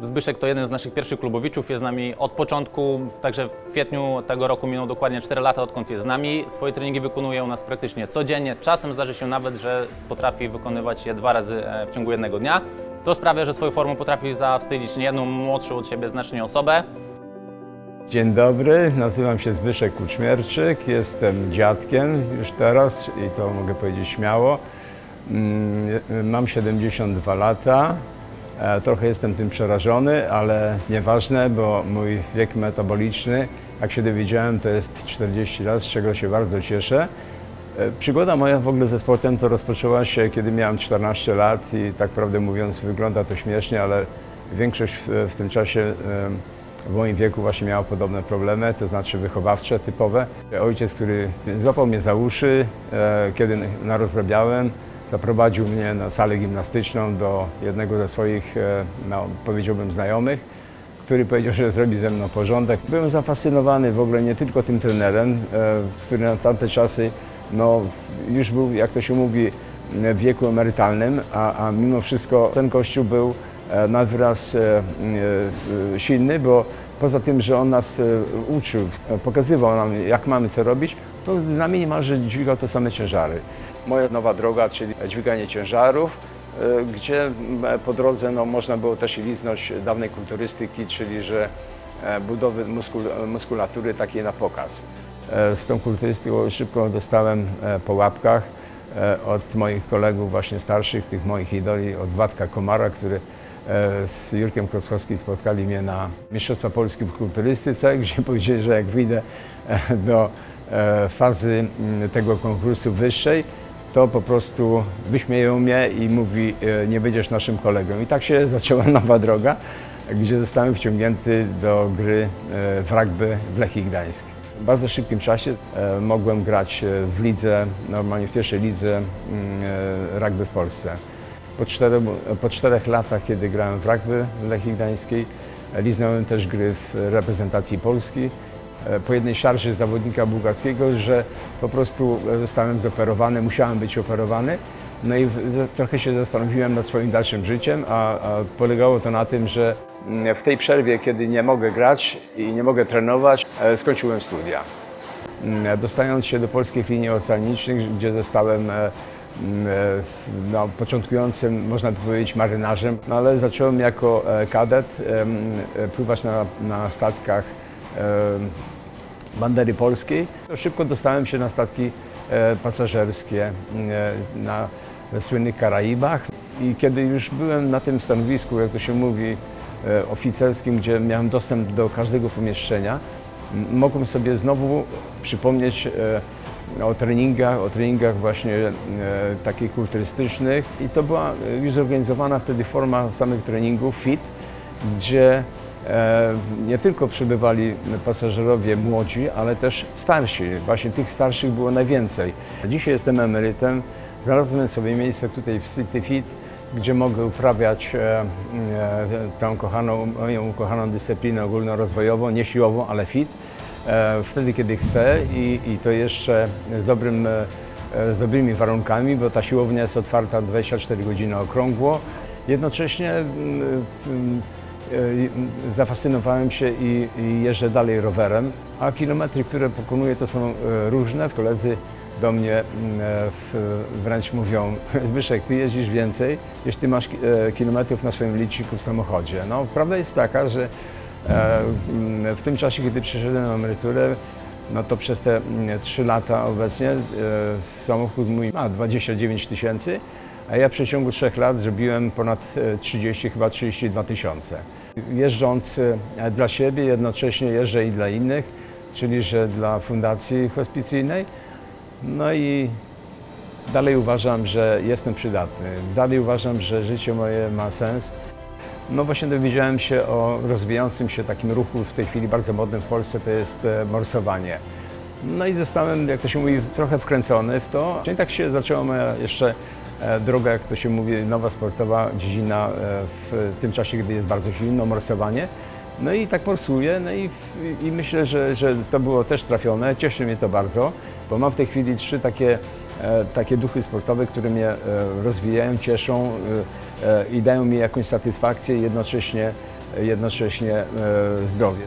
Zbyszek to jeden z naszych pierwszych klubowiczów, jest z nami od początku, także w kwietniu tego roku minął dokładnie 4 lata, odkąd jest z nami. Swoje treningi wykonuje u nas praktycznie codziennie, czasem zdarzy się nawet, że potrafi wykonywać je 2 razy w ciągu jednego dnia. To sprawia, że swoją formą potrafi zawstydzić niejedną młodszą od siebie znacznie osobę. Dzień dobry, nazywam się Zbyszek Kuczmierczyk, jestem dziadkiem już teraz i to mogę powiedzieć śmiało. Mam 72 lata, trochę jestem tym przerażony, ale nieważne, bo mój wiek metaboliczny, jak się dowiedziałem, to jest 40 lat, z czego się bardzo cieszę. Przygoda moja w ogóle ze sportem to rozpoczęła się, kiedy miałem 14 lat i tak prawdę mówiąc wygląda to śmiesznie, ale większość w tym czasie w moim wieku właśnie miała podobne problemy, to znaczy wychowawcze, typowe. Ojciec, który złapał mnie za uszy, kiedy narozrabiałem, zaprowadził mnie na salę gimnastyczną do jednego ze swoich, no, powiedziałbym, znajomych, który powiedział, że zrobi ze mną porządek. Byłem zafascynowany w ogóle nie tylko tym trenerem, który na tamte czasy no, już był, jak to się mówi, w wieku emerytalnym, a mimo wszystko ten gościu był nad wyraz silny, bo poza tym, że on nas uczył, pokazywał nam, jak mamy co robić, to z nami niemalże dźwigał te same ciężary. Moja nowa droga, czyli dźwiganie ciężarów, gdzie po drodze no, można było też liznąć dawnej kulturystyki, czyli że budowy muskulatury takiej na pokaz. Z tą kulturystyką szybko dostałem po łapkach od moich kolegów właśnie starszych, tych moich idoli, od Władka Komara, który z Jurkiem Klockowskim spotkali mnie na Mistrzostwa Polski w kulturystyce, gdzie powiedzieli, że jak wyjdę do fazy tego konkursu wyższej, to po prostu wyśmieją mnie i mówi, nie będziesz naszym kolegą. I tak się zaczęła nowa droga, gdzie zostałem wciągnięty do gry w rugby w Lechii Gdańsk. W bardzo szybkim czasie mogłem grać w lidze, normalnie w pierwszej lidze rugby w Polsce. Po 4 latach, kiedy grałem w rugby w Lechii Gdańskiej, liznąłem też gry w reprezentacji Polski. Po jednej szarży zawodnika bułgarskiego, że po prostu zostałem zoperowany, musiałem być operowany. No i trochę się zastanowiłem nad swoim dalszym życiem, a polegało to na tym, że w tej przerwie, kiedy nie mogę grać i nie mogę trenować, skończyłem studia. Dostając się do Polskich Linii Oceanicznych, gdzie zostałem no, początkującym, można by powiedzieć, marynarzem, no, ale zacząłem jako kadet pływać na statkach bandery polskiej. To szybko dostałem się na statki pasażerskie na słynnych Karaibach i kiedy już byłem na tym stanowisku, jak to się mówi, oficerskim, gdzie miałem dostęp do każdego pomieszczenia, mogłem sobie znowu przypomnieć o treningach właśnie takich kulturystycznych i to była już zorganizowana wtedy forma samych treningów FIT, gdzie nie tylko przybywali pasażerowie młodzi, ale też starsi. Właśnie tych starszych było najwięcej. Dzisiaj jestem emerytem, znalazłem sobie miejsce tutaj w City Fit, gdzie mogę uprawiać tą moją ukochaną dyscyplinę ogólnorozwojową, nie siłową, ale fit, wtedy kiedy chcę i to jeszcze z dobrymi warunkami, bo ta siłownia jest otwarta 24 godziny okrągło. Jednocześnie zafascynowałem się i jeżdżę dalej rowerem, a kilometry, które pokonuję, to są różne. Koledzy do mnie wręcz mówią: Zbyszek, ty jeździsz więcej, niż ty masz kilometrów na swoim liczniku w samochodzie. No, prawda jest taka, że w tym czasie, kiedy przyszedłem na emeryturę, no to przez te 3 lata obecnie samochód mój ma 29 000, a ja w przeciągu 3 lat zrobiłem ponad 30, chyba 32 000. Jeżdżąc dla siebie, jednocześnie jeżdżę i dla innych, czyli że dla fundacji hospicyjnej. No i dalej uważam, że jestem przydatny. Dalej uważam, że życie moje ma sens. No właśnie dowiedziałem się o rozwijającym się takim ruchu w tej chwili bardzo modnym w Polsce, to jest morsowanie. No i zostałem, jak to się mówi, trochę wkręcony w to. I tak się zaczęła moja jeszcze droga, jak to się mówi, nowa sportowa dziedzina w tym czasie, gdy jest bardzo zimno, morsowanie. No i tak morsuję, no i myślę, że to było też trafione, cieszy mnie to bardzo, bo mam w tej chwili 3 takie duchy sportowe, które mnie rozwijają, cieszą i dają mi jakąś satysfakcję, jednocześnie jednocześnie zdrowie.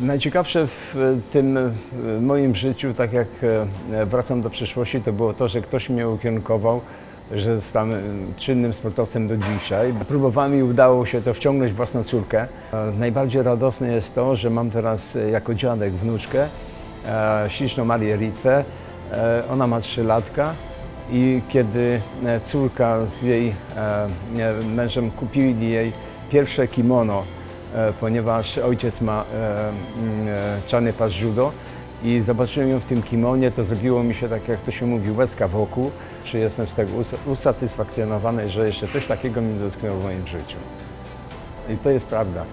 Najciekawsze w tym moim życiu, tak jak wracam do przeszłości, to było to, że ktoś mnie ukierunkował, że jestem czynnym sportowcem do dzisiaj. Próbowałem i udało się to wciągnąć własną córkę. Najbardziej radosne jest to, że mam teraz jako dziadek wnuczkę, śliczną Marię Ritwę. Ona ma 3 latka i kiedy córka z jej mężem kupili jej pierwsze kimono, ponieważ ojciec ma czarny pas judo i zobaczyłem ją w tym kimonie, to zrobiło mi się, tak jak to się mówi, łezka wokół. Czy jestem z tego usatysfakcjonowany, że jeszcze coś takiego mnie dotknęło w moim życiu. I to jest prawda.